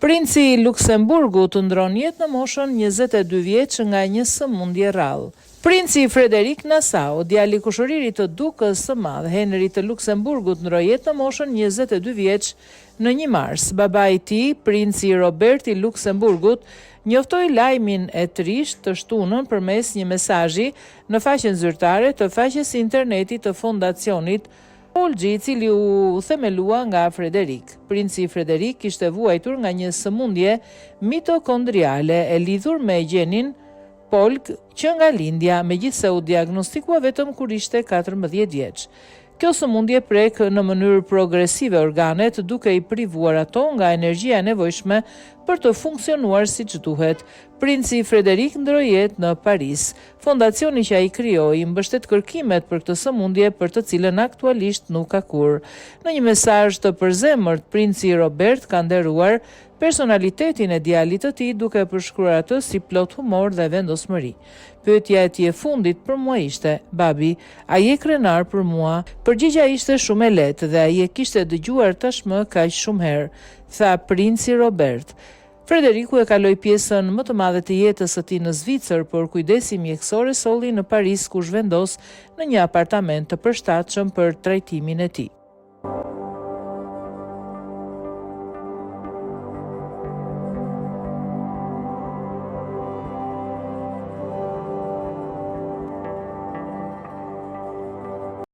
Princi i Luksemburgut ndron jetë në moshën 22 vjeç nga një sëmundje rrallë. Princi Frederik Nassau, djali i kushëririt të dukës së madh Henri të Luksemburgut, ndroi jetë në moshën 22 vjeç në 1 mars. Babai i tij, princi Robert i Luksemburgut, njoftoi lajmin e trisht të shtunën përmes një mesazhi në faqen zyrtare të faqes internetit të fondacionit Polgji, i cili u themelua nga Frederik. Princi Frederik kishte vuajtur nga një sëmundje mitokondriale e lidhur me gjenin Polg që nga lindja, megjithse u diagnostikua vetëm kur ishte 14 vjeç. Kjo sëmundje prek në mënyrë progresive organet, duke i privuar ato nga energjia e nevojshme për të funksionuar siç duhet. Princi Frederik ndroi jetë në Paris. Fondacioni që ai krijoi mbështet kërkimet për këtë sëmundje, për të cilën aktualisht nuk ka kur. Në një mesazh të përzemërt, princi Robert ka nderuar personalitetin e djalit të tij, duke përshkruar atë si plot humor dhe vendosmëri. Pyetja e tij e fundit për mua ishte: "Babi, a je krenar për mua?" Përgjigjja ishte shumë e lehtë dhe ai e kishte dëgjuar tashmë kaq shumë herë, tha princi Robert. Frederiku e kaloi pjesën më të madhe të jetës së tij në Zvicër, por kujdesi mjekësor e solli në Paris, ku zhvendos në një apartament të përshtatshëm për trajtimin e tij.